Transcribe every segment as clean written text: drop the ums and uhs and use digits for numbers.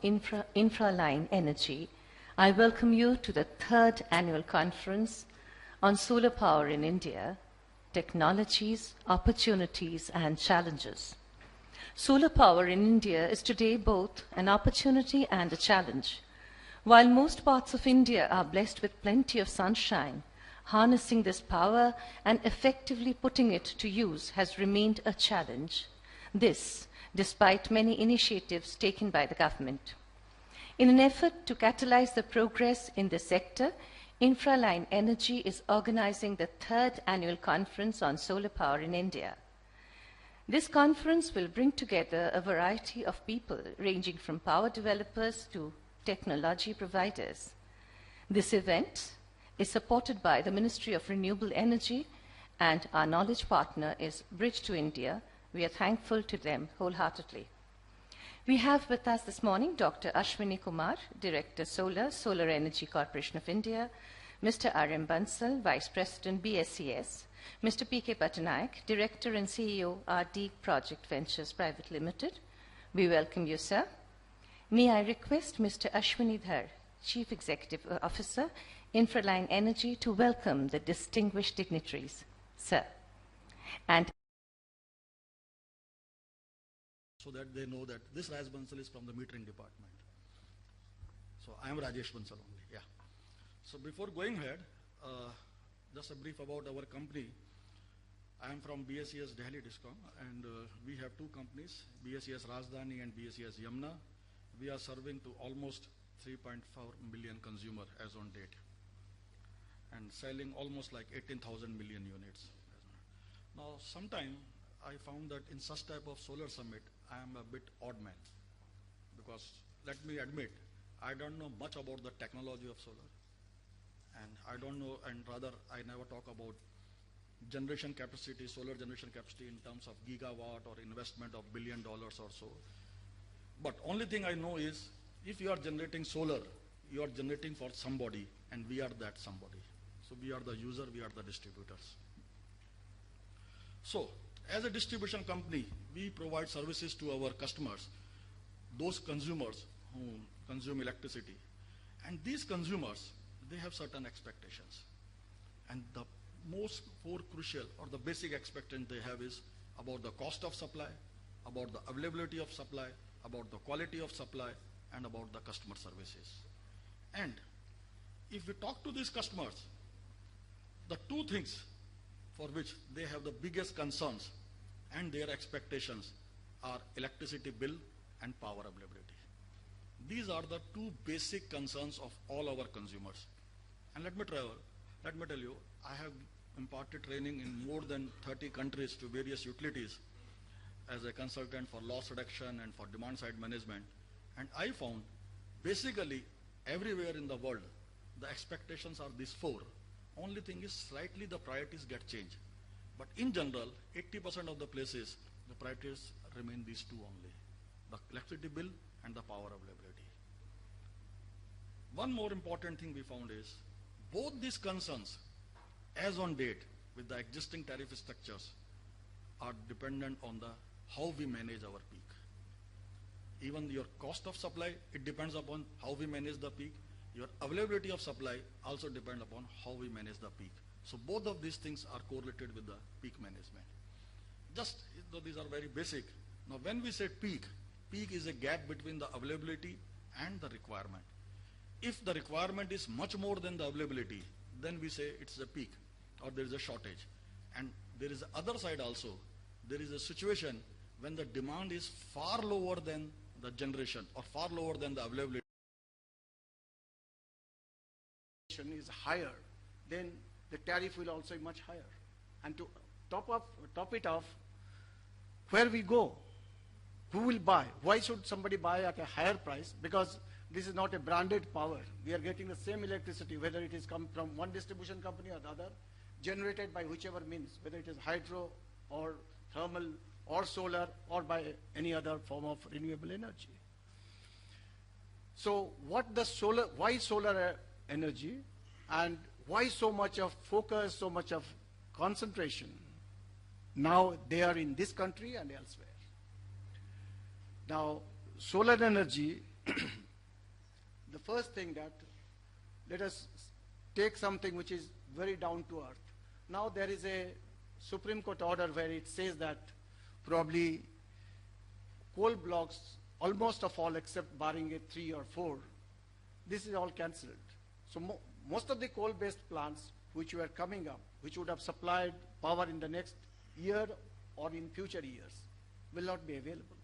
Infraline Energy, I welcome you to the third annual conference on solar power in India, technologies, opportunities, and challenges. Solar power in India is today both an opportunity and a challenge. While most parts of India are blessed with plenty of sunshine, harnessing this power and effectively putting it to use has remained a challenge. This, despite many initiatives taken by the government. In an effort to catalyze the progress in this sector, Infraline Energy is organizing the third annual conference on solar power in India. This conference will bring together a variety of people ranging from power developers to technology providers. This event is supported by the Ministry of Renewable Energy, and our knowledge partner is Bridge to India. We are thankful to them wholeheartedly. We have with us this morning Dr. Ashwini Kumar, Director Solar Energy Corporation of India, Mr. R.M. Bansal, Vice President BSES, Mr. P.K. Patanaik, Director and CEO RD Project Ventures Private Limited. We welcome you, sir. May I request Mr. Ashwini Dhar, Chief Executive Officer, Infraline Energy, to welcome the distinguished dignitaries, sir. And so that they know that this Raj Bansal is from the metering department. So I am Rajesh Bansal only, yeah. So before going ahead, just a brief about our company. I am from BSES Delhi Discom, and we have two companies, BSES Rajdhani and BSES Yamuna. We are serving to almost 3.4 million consumer as on date, and selling almost like 18,000 million units. Now, sometime I found that in such type of solar summit, I am a bit odd man, because let me admit, I don't know much about the technology of solar, and I don't know, and rather I never talk about generation capacity, solar generation capacity in terms of gigawatt or investment of $1 billion or so. But only thing I know is, if you are generating solar, you are generating for somebody, and we are that somebody. So we are the user, we are the distributors. So, as a distribution company, we provide services to our customers, those consumers who consume electricity. And these consumers, they have certain expectations. And the most core crucial or the basic expectation they have is about the cost of supply, about the availability of supply, about the quality of supply, and about the customer services. And if we talk to these customers, the two things for which they have the biggest concerns and their expectations are electricity bill and power availability. These are the two basic concerns of all our consumers. And let me tell you, I have imparted training in more than 30 countries to various utilities as a consultant for loss reduction and for demand side management. And I found basically everywhere in the world, the expectations are these four. Only thing is slightly the priorities get changed. But in general, 80% of the places, the priorities remain these two only, the electricity bill and the power availability. One more important thing we found is, both these concerns, as on date, with the existing tariff structures, are dependent on the how we manage our peak. Even your cost of supply, it depends upon how we manage the peak. Your availability of supply also depends upon how we manage the peak. So both of these things are correlated with the peak management. Just though these are very basic. Now when we say peak, peak is a gap between the availability and the requirement. If the requirement is much more than the availability, then we say it's a peak or there is a shortage. And there is the other side also. There is a situation when the demand is far lower than the generation or far lower than the availability is higher, then the tariff will also be much higher. And to top it off, where we go, who will buy? Why should somebody buy at a higher price? Because this is not a branded power. We are getting the same electricity, whether it is come from one distribution company or the other, generated by whichever means, whether it is hydro or thermal or solar or by any other form of renewable energy. So why solar energy, and why so much of focus, so much of concentration now they are in this country and elsewhere? Now, solar energy first thing that let us take something which is very down to earth. Now there is a Supreme Court order where it says that probably coal blocks, almost of all except barring a 3 or 4, this is all cancelled. So most of the coal-based plants which were coming up, which would have supplied power in the next year or in future years, will not be available.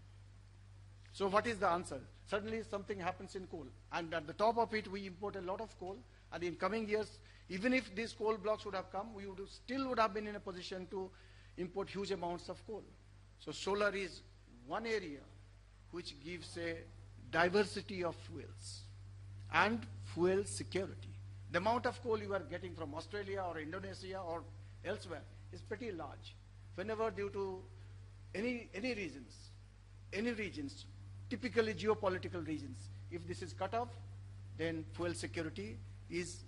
So what is the answer? Suddenly something happens in coal, and at the top of it we import a lot of coal, and in coming years, even if these coal blocks would have come, we still would have been in a position to import huge amounts of coal. So solar is one area which gives a diversity of fuels and fuel security. The amount of coal you are getting from Australia or Indonesia or elsewhere is pretty large. Whenever due to any regions, typically geopolitical regions, if this is cut off, then fuel security is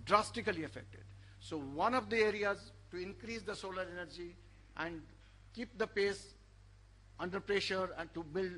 drastically affected. So one of the areas to increase the solar energy and keep the pace under pressure and to build